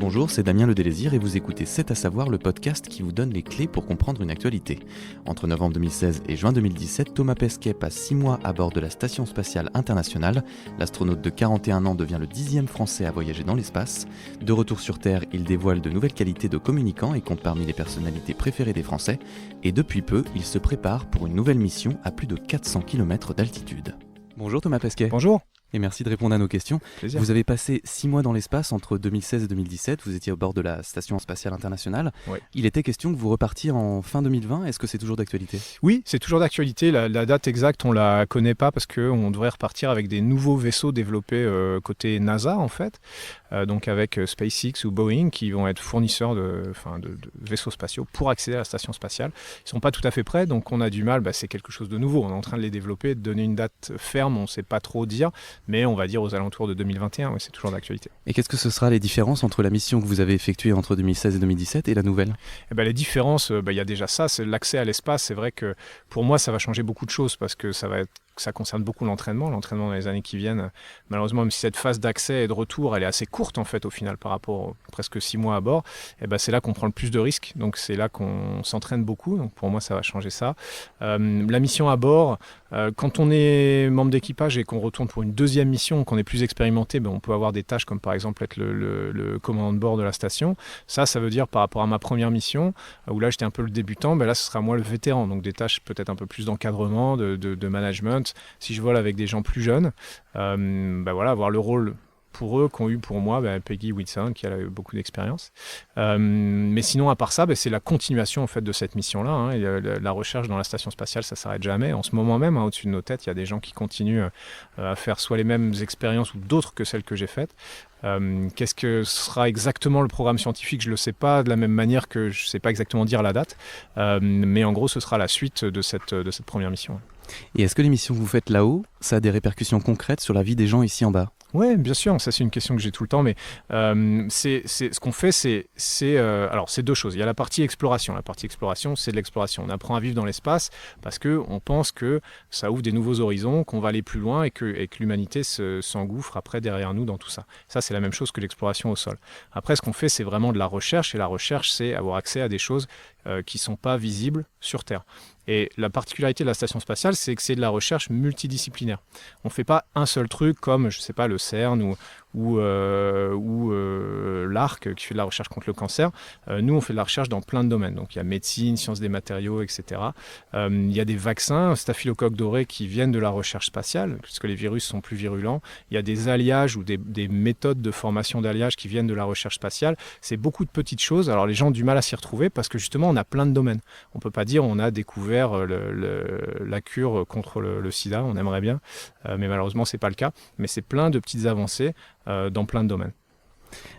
Bonjour, c'est Damien Le Délésir et vous écoutez C'est à savoir, le podcast qui vous donne les clés pour comprendre une actualité. Entre novembre 2016 et juin 2017, Thomas Pesquet passe 6 mois à bord de la Station spatiale internationale. L'astronaute de 41 ans devient le 10e Français à voyager dans l'espace. De retour sur Terre, il dévoile de nouvelles qualités de communicant et compte parmi les personnalités préférées des Français. Et depuis peu, il se prépare pour une nouvelle mission à plus de 400 km d'altitude. Bonjour Thomas Pesquet. Bonjour. Et merci de répondre à nos questions. Plaisir. Vous avez passé 6 mois dans l'espace entre 2016 et 2017. Vous étiez au bord de la Station spatiale internationale. Oui. Il était question que vous repartiez en fin 2020. Est-ce que c'est toujours d'actualité ? Oui, c'est toujours d'actualité. La date exacte, on ne la connaît pas parce qu'on devrait repartir avec des nouveaux vaisseaux développés côté NASA en fait. Donc avec SpaceX ou Boeing qui vont être fournisseurs de vaisseaux spatiaux pour accéder à la station spatiale. Ils ne sont pas tout à fait prêts, donc on a du mal. C'est quelque chose de nouveau. On est en train de les développer, de donner une date ferme, on ne sait pas trop dire. Mais on va dire aux alentours de 2021, oui, c'est toujours d'actualité. Et qu'est-ce que ce sera les différences entre la mission que vous avez effectuée entre 2016 et 2017 et la nouvelle ? Les différences, il y a déjà ça, c'est l'accès à l'espace. C'est vrai que pour moi, ça va changer beaucoup de choses parce que ça concerne beaucoup l'entraînement dans les années qui viennent. Malheureusement, même si cette phase d'accès et de retour, elle est assez courte en fait au final par rapport aux presque 6 mois à bord, c'est là qu'on prend le plus de risques. Donc c'est là qu'on s'entraîne beaucoup. Donc pour moi, ça va changer ça. La mission à bord, quand on est membre d'équipage et qu'on retourne pour une deuxième mission, qu'on est plus expérimenté, on peut avoir des tâches comme par exemple être le commandant de bord de la station. Ça veut dire par rapport à ma première mission, où là j'étais un peu le débutant, là ce sera moi le vétéran. Donc des tâches peut-être un peu plus d'encadrement, de management. Si je vole avec des gens plus jeunes, avoir le rôle pour eux qu'ont eu pour moi Peggy Whitson qui a eu beaucoup d'expérience. Mais sinon, à part ça, c'est la continuation en fait de cette mission-là. Et la recherche dans la station spatiale, ça ne s'arrête jamais. En ce moment même, au-dessus de nos têtes, il y a des gens qui continuent à faire soit les mêmes expériences ou d'autres que celles que j'ai faites. Qu'est-ce que sera exactement le programme scientifique ? Je ne le sais pas de la même manière que je ne sais pas exactement dire la date. Mais en gros, ce sera la suite de cette première mission. Et est-ce que les missions que vous faites là-haut, ça a des répercussions concrètes sur la vie des gens ici en bas ? Oui, bien sûr, ça c'est une question que j'ai tout le temps, mais ce qu'on fait, c'est deux choses. Il y a la partie exploration. La partie exploration, c'est de l'exploration. On apprend à vivre dans l'espace parce qu'on pense que ça ouvre des nouveaux horizons, qu'on va aller plus loin et que l'humanité s'engouffre après derrière nous dans tout ça. Ça, c'est la même chose que l'exploration au sol. Après, ce qu'on fait, c'est vraiment de la recherche, et la recherche, c'est avoir accès à des choses qui ne sont pas visibles sur Terre. Et la particularité de la station spatiale, c'est que c'est de la recherche multidisciplinaire. On ne fait pas un seul truc comme, je sais pas, le CERN ou l'ARC qui fait de la recherche contre le cancer. Nous, on fait de la recherche dans plein de domaines. Donc, il y a médecine, sciences des matériaux, etc. Il y a des vaccins, staphylocoque doré qui viennent de la recherche spatiale, puisque les virus sont plus virulents. Il y a des alliages ou des méthodes de formation d'alliages qui viennent de la recherche spatiale. C'est beaucoup de petites choses. Alors, les gens ont du mal à s'y retrouver parce que justement, on a plein de domaines. On ne peut pas dire on a découvert la cure contre le sida. On aimerait bien, mais malheureusement, ce n'est pas le cas. Mais c'est plein de petites avancées dans plein de domaines.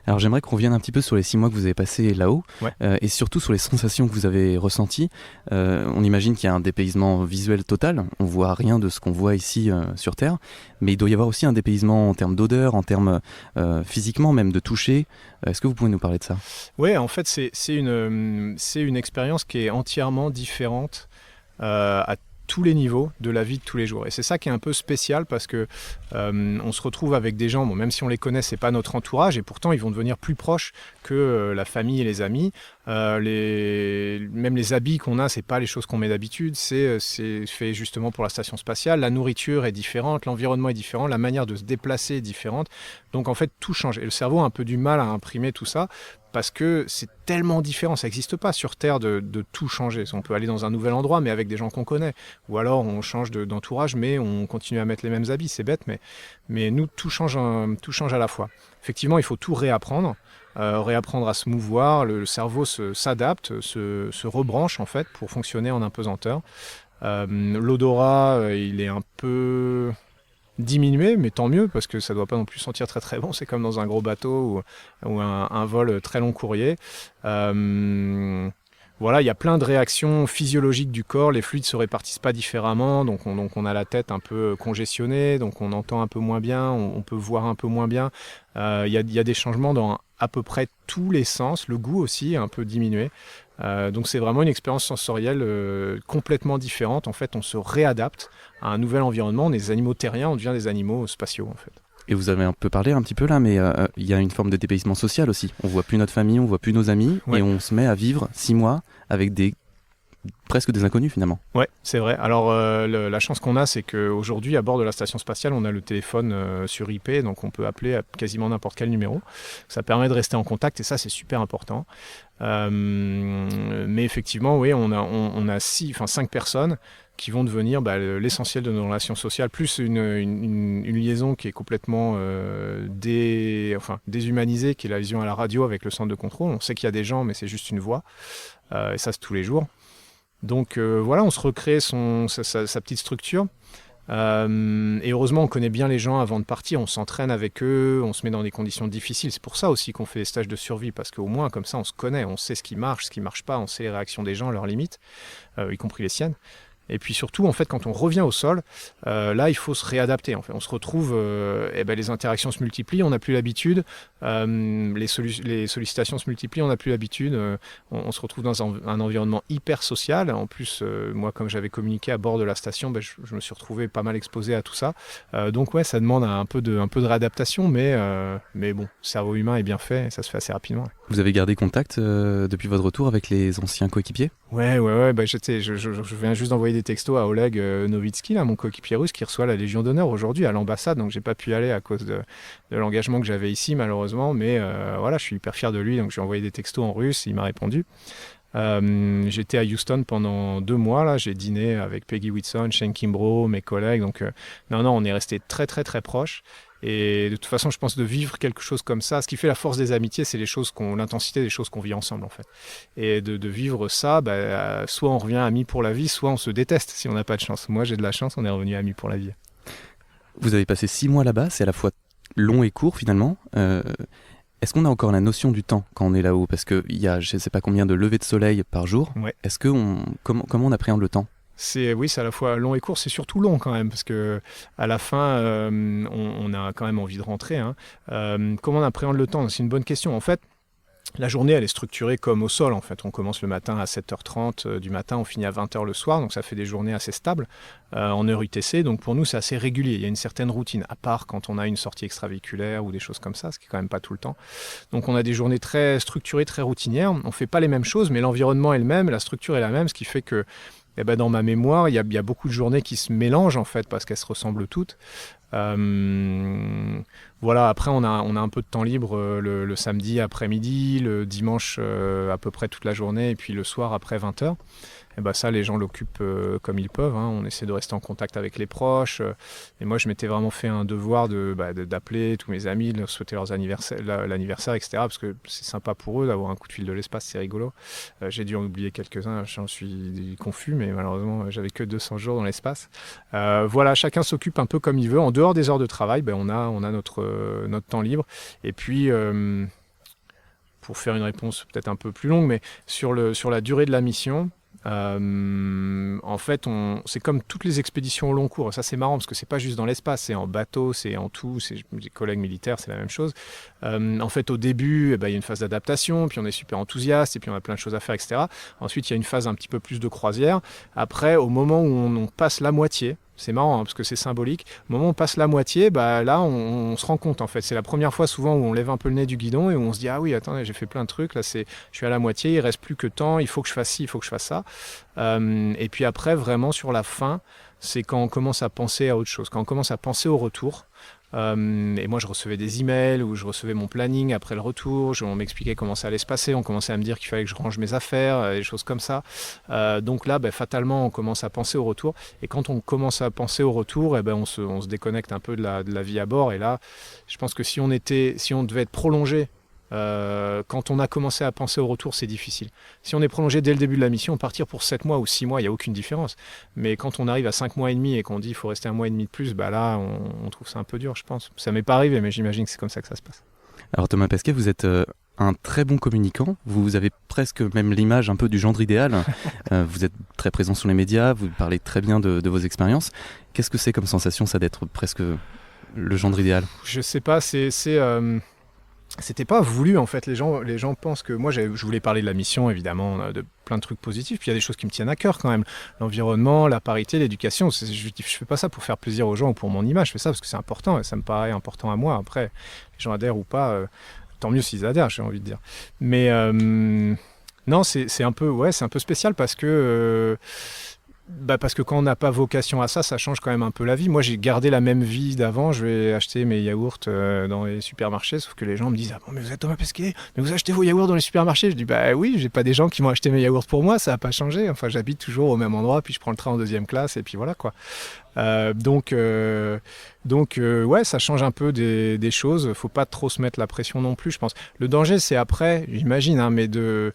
Alors j'aimerais qu'on revienne un petit peu sur les 6 mois que vous avez passés là-haut, ouais. Et surtout sur les sensations que vous avez ressenties. On imagine qu'il y a un dépaysement visuel total, on voit rien de ce qu'on voit ici sur Terre, mais il doit y avoir aussi un dépaysement en termes d'odeur, en termes physiquement même de toucher. Est-ce que vous pouvez nous parler de ça ? Oui, en fait c'est une expérience qui est entièrement différente à tous les niveaux de la vie de tous les jours. Et c'est ça qui est un peu spécial parce que on se retrouve avec des gens, même si on les connaît, c'est pas notre entourage, et pourtant ils vont devenir plus proches que la famille et les amis. Même les habits qu'on a, c'est pas les choses qu'on met d'habitude, c'est fait justement pour la station spatiale. La nourriture est différente, l'environnement est différent, la manière de se déplacer est différente. Donc en fait, tout change. Et le cerveau a un peu du mal à imprimer tout ça parce que c'est tellement différent. Ça n'existe pas sur Terre de tout changer. On peut aller dans un nouvel endroit, mais avec des gens qu'on connaît. Ou alors on change d'entourage, mais on continue à mettre les mêmes habits. C'est bête, mais nous, tout change à la fois. Effectivement, il faut tout réapprendre. Réapprendre à se mouvoir, le cerveau s'adapte, se rebranche en fait pour fonctionner en apesanteur. L'odorat, il est un peu diminué, mais tant mieux parce que ça ne doit pas non plus sentir très très bon. C'est comme dans un gros bateau ou un vol très long courrier. Voilà, il y a plein de réactions physiologiques du corps, les fluides ne se répartissent pas différemment, donc on a la tête un peu congestionnée, donc on entend un peu moins bien, on peut voir un peu moins bien. Il y a des changements dans à peu près tous les sens, le goût aussi est un peu diminué. Donc c'est vraiment une expérience sensorielle complètement différente. En fait, on se réadapte à un nouvel environnement. On est des animaux terriens, on devient des animaux spatiaux en fait. Et vous avez un peu parlé un petit peu là, mais il y a une forme de dépaysement social aussi. On voit plus notre famille, on voit plus nos amis, et on se met à vivre 6 mois avec presque des inconnus finalement. Ouais, c'est vrai. Alors la chance qu'on a, c'est qu'aujourd'hui, à bord de la station spatiale, on a le téléphone sur IP, donc on peut appeler à quasiment n'importe quel numéro. Ça permet de rester en contact et ça, c'est super important. Mais effectivement, oui, on a 5 personnes qui vont devenir l'essentiel de nos relations sociales, plus une liaison qui est complètement déshumanisée, qui est la liaison à la radio avec le centre de contrôle. On sait qu'il y a des gens, mais c'est juste une voix. Et ça, c'est tous les jours. Donc voilà, on se recrée sa petite structure. Et heureusement, on connaît bien les gens avant de partir, on s'entraîne avec eux, on se met dans des conditions difficiles. C'est pour ça aussi qu'on fait des stages de survie, parce qu'au moins, comme ça, on se connaît, on sait ce qui marche pas, on sait les réactions des gens, leurs limites, y compris les siennes. Et puis surtout, en fait, quand on revient au sol, là, il faut se réadapter. En fait. On se retrouve, les interactions se multiplient, on n'a plus l'habitude, les sollicitations se multiplient, on n'a plus l'habitude. On se retrouve dans un environnement hyper social. En plus, moi, comme j'avais communiqué à bord de la station, je me suis retrouvé pas mal exposé à tout ça. Donc ouais, ça demande un peu de réadaptation, mais bon, le cerveau humain est bien fait et ça se fait assez rapidement. Vous avez gardé contact depuis votre retour avec les anciens coéquipiers ? Ouais, je viens juste d'envoyer des textos à Oleg Novitsky, là, mon coéquipier russe, qui reçoit la Légion d'honneur aujourd'hui à l'ambassade, donc j'ai pas pu y aller à cause de l'engagement que j'avais ici malheureusement, mais voilà, je suis hyper fier de lui, donc j'ai envoyé des textos en russe, il m'a répondu. J'étais à Houston pendant 2 mois, là, j'ai dîné avec Peggy Whitson, Shane Kimbrough, mes collègues, donc non, on est restés très très très proches. Et de toute façon, je pense de vivre quelque chose comme ça, ce qui fait la force des amitiés, c'est l'intensité des choses qu'on vit ensemble en fait. Et de vivre ça, soit on revient amis pour la vie, soit on se déteste si on n'a pas de chance. Moi, j'ai de la chance, on est revenu amis pour la vie. Vous avez passé 6 mois là-bas, c'est à la fois long et court finalement. Est-ce qu'on a encore la notion du temps quand on est là-haut ? Parce qu'il y a je ne sais pas combien de levées de soleil par jour. Ouais. Est-ce que comment on appréhende le temps ? C'est à la fois long et court, c'est surtout long quand même, parce que à la fin, on a quand même envie de rentrer. Hein. Comment on appréhende le temps ? C'est une bonne question. En fait, la journée, elle est structurée comme au sol. En fait, on commence le matin à 7h30 du matin, on finit à 20h le soir, donc ça fait des journées assez stables en heure UTC. Donc pour nous, c'est assez régulier. Il y a une certaine routine, à part quand on a une sortie extravéhiculaire ou des choses comme ça, ce qui est quand même pas tout le temps. Donc on a des journées très structurées, très routinières. On fait pas les mêmes choses, mais l'environnement est le même, la structure est la même, ce qui fait que dans ma mémoire, il y a beaucoup de journées qui se mélangent en fait parce qu'elles se ressemblent toutes. Voilà, après on a un peu de temps libre le samedi après-midi, le dimanche à peu près toute la journée et puis le soir après 20h. Et ça, les gens l'occupent comme ils peuvent. Hein. On essaie de rester en contact avec les proches. Et moi, je m'étais vraiment fait un devoir d'appeler tous mes amis, de leur souhaiter l'anniversaire, etc. Parce que c'est sympa pour eux d'avoir un coup de fil de l'espace, c'est rigolo. J'ai dû en oublier quelques-uns, j'en suis confus, mais malheureusement, j'avais que 200 jours dans l'espace. Voilà, chacun s'occupe un peu comme il veut. En dehors des heures de travail, on a notre temps libre. Et puis... pour faire une réponse peut-être un peu plus longue, mais sur la durée de la mission... en fait, c'est comme toutes les expéditions au long cours. Ça, c'est marrant parce que c'est pas juste dans l'espace, c'est en bateau, c'est en tout. C'est des collègues militaires, c'est la même chose. En fait, au début, il y a une phase d'adaptation, puis on est super enthousiaste, et puis on a plein de choses à faire, etc. Ensuite, il y a une phase un petit peu plus de croisière. Après, au moment où on passe la moitié, c'est marrant parce que c'est symbolique. Au moment où on passe la moitié, là, on se rend compte en fait. C'est la première fois souvent où on lève un peu le nez du guidon et où on se dit ah oui, attendez, j'ai fait plein de trucs. Là, je suis à la moitié, il reste plus que temps. Il faut que je fasse ci, il faut que je fasse ça. Et puis après, vraiment sur la fin, c'est quand on commence à penser à autre chose, quand on commence à penser au retour. Et moi je recevais des emails où je recevais mon planning après le retour, on m'expliquait comment ça allait se passer, on commençait à me dire qu'il fallait que je range mes affaires, des choses comme ça. Donc là fatalement on commence à penser au retour, et quand on commence à penser au retour, on se déconnecte un peu de la vie à bord. Et là je pense que si on devait être prolongé quand on a commencé à penser au retour, c'est difficile. Si on est prolongé dès le début de la mission, partir pour 7 mois ou 6 mois, il n'y a aucune différence. Mais quand on arrive à 5 mois et demi et qu'on dit qu'il faut rester 1 mois et demi de plus, là, on trouve ça un peu dur, je pense. Ça m'est pas arrivé, mais j'imagine que c'est comme ça que ça se passe. Alors Thomas Pesquet, vous êtes un très bon communicant. Vous avez presque même l'image un peu du gendre idéal. Vous êtes très présent sur les médias, vous parlez très bien de vos expériences. Qu'est-ce que c'est comme sensation, ça, d'être presque le gendre idéal ? Je sais pas, c'était pas voulu en fait. Les gens pensent que moi je voulais parler de la mission évidemment, de plein de trucs positifs. Puis il y a des choses qui me tiennent à cœur quand même. L'environnement, la parité, l'éducation. Je fais pas ça pour faire plaisir aux gens ou pour mon image. Je fais ça parce que c'est important et ça me paraît important à moi. Après, les gens adhèrent ou pas, tant mieux s'ils adhèrent, j'ai envie de dire. Mais non, c'est un peu spécial parce que parce que quand on n'a pas vocation à ça, ça change quand même un peu la vie. Moi, j'ai gardé la même vie d'avant. Je vais acheter mes yaourts dans les supermarchés, sauf que les gens me disent « Ah bon, mais vous êtes Thomas Pesquet, mais vous achetez vos yaourts dans les supermarchés ?» Je dis « Bah oui, j'ai pas des gens qui vont acheter mes yaourts pour moi, ça n'a pas changé. Enfin, j'habite toujours au même endroit, puis je prends le train en 2e classe, et puis voilà quoi. » Donc, ouais, ça change un peu des choses. Faut pas trop se mettre la pression non plus, je pense. Le danger, c'est après, j'imagine, hein, mais de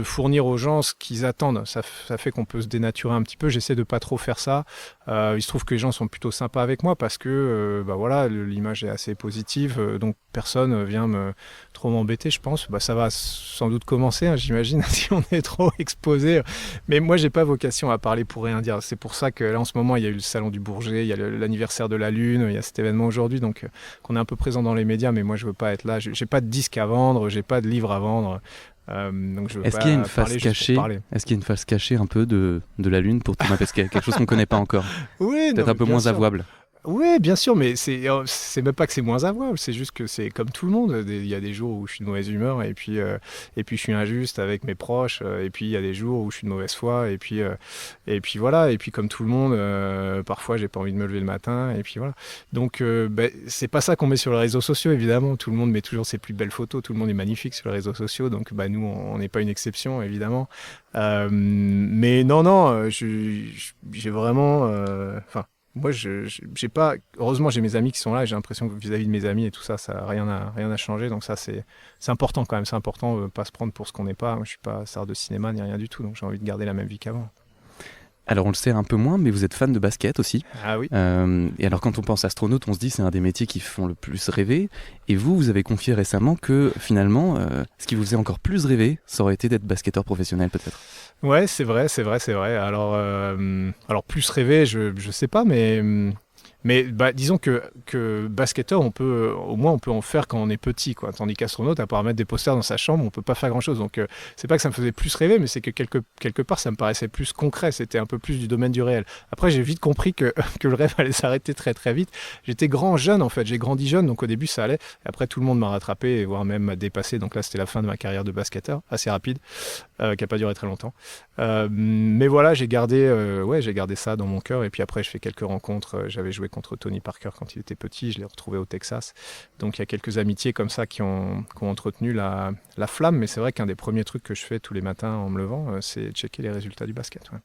fournir aux gens ce qu'ils attendent. Ça fait qu'on peut se dénaturer un petit peu. J'essaie de pas trop faire ça. Il se trouve que les gens sont plutôt sympas avec moi parce que, voilà, l'image est assez positive. Donc, personne vient trop m'embêter, je pense. Ça va sans doute commencer, hein, j'imagine, si on est trop exposé. Mais moi, j'ai pas vocation à parler pour rien dire. C'est pour ça que là, en ce moment, il y a eu le Salon du Bourget, il y a l'anniversaire de la Lune, il y a cet événement aujourd'hui, donc qu'on est un peu présent dans les médias, mais moi je veux pas être là, j'ai pas de disque à vendre, j'ai pas de livre à vendre, donc je veux Est-ce pas qu'il y a une parler face juste cachée, pour parler. est-ce qu'il y a une face cachée un peu de la Lune pour Thomas Pesquet, quelque chose qu'on connaît pas encore, Oui, peut-être un peu moins avouable? Oui, bien sûr, mais c'est même pas que c'est moins avouable, c'est juste que c'est comme tout le monde. Il y a des jours où je suis de mauvaise humeur et puis je suis injuste avec mes proches, et puis il y a des jours où je suis de mauvaise foi et puis voilà, et puis comme tout le monde, parfois j'ai pas envie de me lever le matin et puis voilà. Donc c'est pas ça qu'on met sur les réseaux sociaux évidemment. Tout le monde met toujours ses plus belles photos, tout le monde est magnifique sur les réseaux sociaux, donc nous on n'est pas une exception évidemment. Mais non, j'ai vraiment, moi, j'ai pas. Heureusement, j'ai mes amis qui sont là et j'ai l'impression que vis-à-vis de mes amis et tout ça, rien n'a changé. Donc ça, c'est important quand même. C'est important de pas se prendre pour ce qu'on n'est pas. Moi, je suis pas star de cinéma ni rien du tout. Donc j'ai envie de garder la même vie qu'avant. Alors on le sait un peu moins, mais vous êtes fan de basket aussi. Ah oui. Et alors quand on pense astronaute, on se dit c'est un des métiers qui font le plus rêver. Et vous avez confié récemment que finalement, ce qui vous faisait encore plus rêver, ça aurait été d'être basketteur professionnel peut-être. Ouais, c'est vrai. Alors plus rêver, je sais pas, mais disons que basketteur, au moins on peut en faire quand on est petit, quoi. Tandis qu'astronaute, à part mettre des posters dans sa chambre, on peut pas faire grand-chose. Donc c'est pas que ça me faisait plus rêver, mais c'est que quelque part ça me paraissait plus concret. C'était un peu plus du domaine du réel. Après, j'ai vite compris que le rêve allait s'arrêter très très vite. J'étais jeune en fait. J'ai grandi jeune, donc au début ça allait. Et après, tout le monde m'a rattrapé, voire même m'a dépassé. Donc là, c'était la fin de ma carrière de basketteur, assez rapide, qui a pas duré très longtemps. Mais voilà, j'ai gardé ça dans mon cœur. Et puis après, je fais quelques rencontres. J'avais joué contre Tony Parker quand il était petit, je l'ai retrouvé au Texas. Donc il y a quelques amitiés comme ça qui ont entretenu la flamme, mais c'est vrai qu'un des premiers trucs que je fais tous les matins en me levant, c'est checker les résultats du basket. Ouais.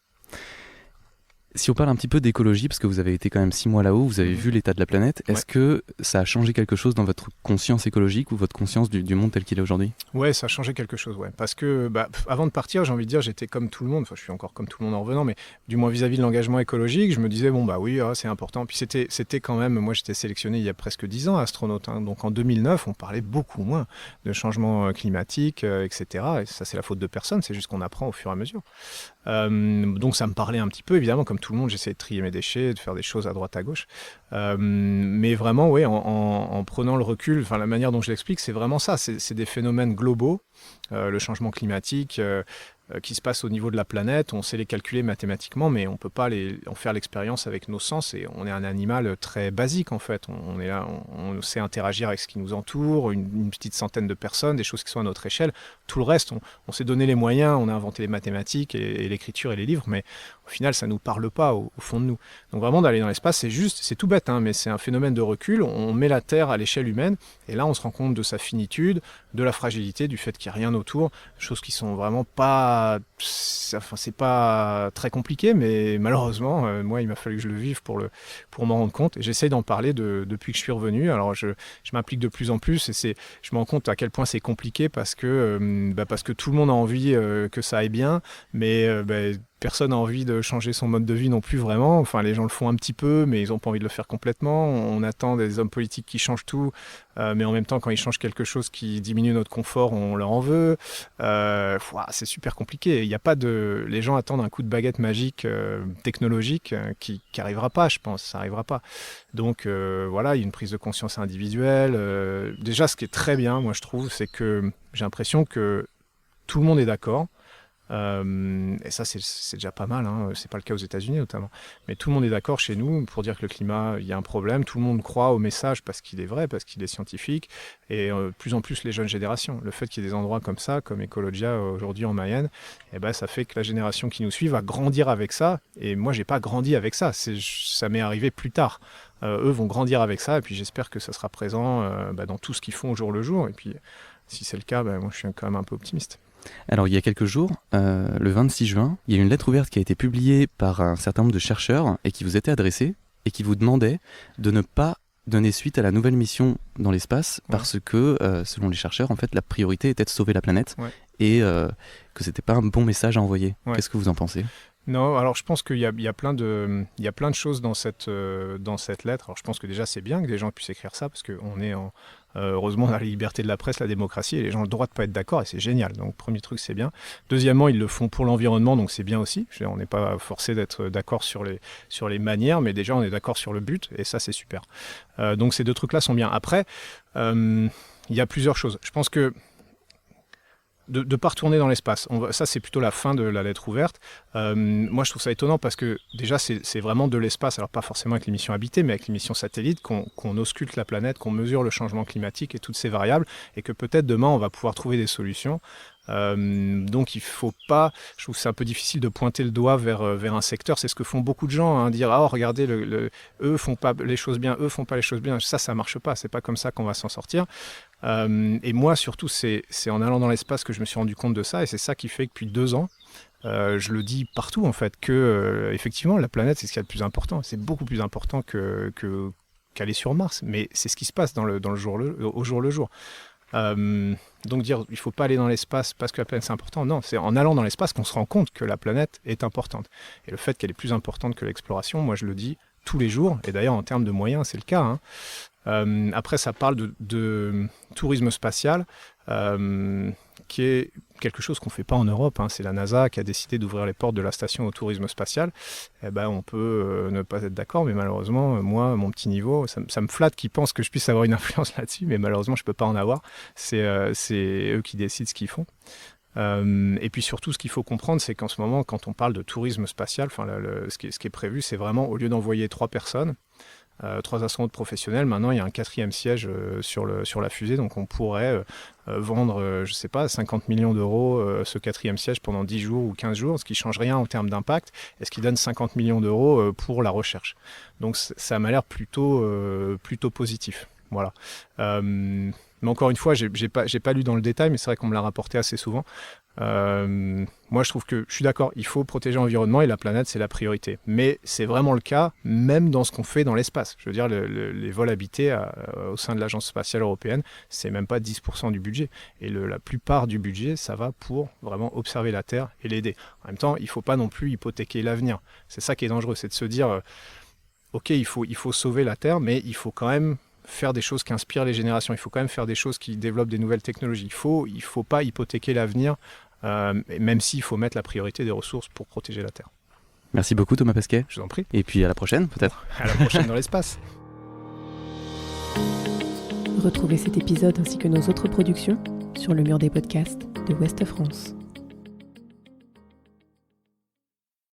Si on parle un petit peu d'écologie, parce que vous avez été quand même 6 mois là-haut, vous avez vu l'état de la planète, est-ce que ça a changé quelque chose dans votre conscience écologique ou votre conscience du monde tel qu'il est aujourd'hui ? Ouais, ça a changé quelque chose, ouais. Parce que avant de partir, j'ai envie de dire, j'étais comme tout le monde, enfin je suis encore comme tout le monde en revenant, mais du moins vis-à-vis de l'engagement écologique, je me disais, oui, c'est important. Puis c'était quand même, moi j'étais sélectionné il y a presque 10 ans astronaute, hein. Donc en 2009, on parlait beaucoup moins de changement climatique, etc. Et ça, c'est la faute de personne, c'est juste qu'on apprend au fur et à mesure. Donc ça me parlait un petit peu, évidemment, comme tout le monde, j'essayais de trier mes déchets, de faire des choses à droite à gauche. Mais vraiment, oui, en prenant le recul, la manière dont je l'explique, c'est vraiment ça, c'est des phénomènes globaux, le changement climatique qui se passe au niveau de la planète, on sait les calculer mathématiquement, mais on ne peut pas en faire l'expérience avec nos sens, et on est un animal très basique en fait, on est là, on sait interagir avec ce qui nous entoure, une petite centaine de personnes, des choses qui sont à notre échelle, tout le reste, on s'est donné les moyens, on a inventé les mathématiques et l'écriture et les livres, mais au final ça ne nous parle pas au fond de nous. Donc vraiment d'aller dans l'espace, c'est tout bête, hein, mais c'est un phénomène de recul, on met la Terre à l'échelle humaine, et là on se rend compte de sa finitude, de la fragilité, du fait qu'il n'y a rien autour, choses qui sont vraiment pas... c'est pas très compliqué, mais malheureusement, moi, il m'a fallu que je le vive pour m'en rendre compte. Et j'essaie d'en parler depuis que je suis revenu. Alors, je m'implique de plus en plus et je me rends compte à quel point c'est compliqué parce que tout le monde a envie que ça aille bien, mais personne n'a envie de changer son mode de vie non plus vraiment. Enfin, les gens le font un petit peu, mais ils n'ont pas envie de le faire complètement. On attend des hommes politiques qui changent tout, mais en même temps, quand ils changent quelque chose qui diminue notre confort, on leur en veut. C'est super compliqué. Il y a pas de... Les gens attendent un coup de baguette magique technologique qui n'arrivera pas, je pense. Ça n'arrivera pas. Donc voilà, il y a une prise de conscience individuelle. Déjà, ce qui est très bien, moi je trouve, c'est que j'ai l'impression que tout le monde est d'accord. Et ça, c'est déjà pas mal, hein. C'est pas le cas aux États-Unis notamment. Mais tout le monde est d'accord chez nous pour dire que le climat, il y a un problème. Tout le monde croit au message parce qu'il est vrai, parce qu'il est scientifique. Et de plus en plus les jeunes générations. Le fait qu'il y ait des endroits comme ça, comme Ecologia aujourd'hui en Mayenne, ça fait que la génération qui nous suit va grandir avec ça. Et moi, j'ai pas grandi avec ça. Ça m'est arrivé plus tard. Eux vont grandir avec ça. Et puis j'espère que ça sera présent dans tout ce qu'ils font au jour le jour. Et puis si c'est le cas, moi je suis quand même un peu optimiste. Alors, il y a quelques jours, le 26 juin, il y a une lettre ouverte qui a été publiée par un certain nombre de chercheurs et qui vous était adressée et qui vous demandait de ne pas donner suite à la nouvelle mission dans l'espace parce que, selon les chercheurs, en fait, la priorité était de sauver la planète et que c'était pas un bon message à envoyer. Qu'est-ce que vous en pensez ? Non, alors je pense qu'il y a plein de choses dans cette lettre. Alors je pense que déjà c'est bien que des gens puissent écrire ça parce qu'on est heureusement dans la liberté de la presse, la démocratie, et les gens ont le droit de pas être d'accord et c'est génial. Donc premier truc, c'est bien. Deuxièmement, ils le font pour l'environnement, donc c'est bien aussi. On n'est pas forcé d'être d'accord sur les manières, mais déjà on est d'accord sur le but et ça c'est super. Donc ces deux trucs-là sont bien. Après, il y a plusieurs choses. Je pense que de ne pas retourner dans l'espace. Ça, c'est plutôt la fin de la lettre ouverte. Moi, je trouve ça étonnant parce que déjà, c'est vraiment de l'espace, alors pas forcément avec les missions habitées, mais avec les missions satellites, qu'on ausculte la planète, qu'on mesure le changement climatique et toutes ces variables, et que peut-être demain, on va pouvoir trouver des solutions. Donc il faut pas, je trouve que c'est un peu difficile de pointer le doigt vers un secteur, c'est ce que font beaucoup de gens, dire regardez, eux font pas les choses bien, eux font pas les choses bien, ça marche pas, c'est pas comme ça qu'on va s'en sortir. Et moi surtout c'est en allant dans l'espace que je me suis rendu compte de ça, et c'est ça qui fait que depuis 2 ans je le dis partout en fait, que effectivement la planète c'est ce qu'il y a de plus important, c'est beaucoup plus important qu'aller sur Mars, mais c'est ce qui se passe au jour le jour. Donc dire il ne faut pas aller dans l'espace parce que la planète c'est important, non, c'est en allant dans l'espace qu'on se rend compte que la planète est importante. Et le fait qu'elle est plus importante que l'exploration, moi je le dis tous les jours, et d'ailleurs en termes de moyens c'est le cas. Après ça parle de tourisme spatial, qui est quelque chose qu'on ne fait pas en Europe. C'est la NASA qui a décidé d'ouvrir les portes de la station au tourisme spatial. On peut ne pas être d'accord, mais malheureusement, moi, mon petit niveau, ça me flatte qu'ils pensent que je puisse avoir une influence là-dessus, mais malheureusement, je ne peux pas en avoir. C'est eux qui décident ce qu'ils font. Et puis surtout, ce qu'il faut comprendre, c'est qu'en ce moment, quand on parle de tourisme spatial, ce qui est prévu, c'est vraiment, au lieu d'envoyer 3 personnes, 3 astronautes professionnels, maintenant il y a un 4e siège sur la fusée, donc on pourrait vendre, 50 millions d'euros ce 4e siège pendant 10 jours ou 15 jours, ce qui ne change rien en termes d'impact, et ce qui donne 50 millions d'euros pour la recherche. Donc ça m'a l'air plutôt positif. Voilà. Mais encore une fois, j'ai pas lu dans le détail, mais c'est vrai qu'on me l'a rapporté assez souvent. Moi, je trouve que je suis d'accord, il faut protéger l'environnement et la planète, c'est la priorité. Mais c'est vraiment le cas, même dans ce qu'on fait dans l'espace. Je veux dire, les vols habités au sein de l'Agence spatiale européenne, c'est même pas 10% du budget. Et la plupart du budget, ça va pour vraiment observer la Terre et l'aider. En même temps, il ne faut pas non plus hypothéquer l'avenir. C'est ça qui est dangereux, c'est de se dire, ok, il faut sauver la Terre, mais il faut quand même faire des choses qui inspirent les générations. Il faut quand même faire des choses qui développent des nouvelles technologies. Il faut pas hypothéquer l'avenir, même s'il faut mettre la priorité des ressources pour protéger la Terre. Merci beaucoup Thomas Pesquet. Je vous en prie. Et puis à la prochaine peut-être. À la prochaine dans l'espace. Retrouvez cet épisode ainsi que nos autres productions sur le mur des podcasts de Ouest France.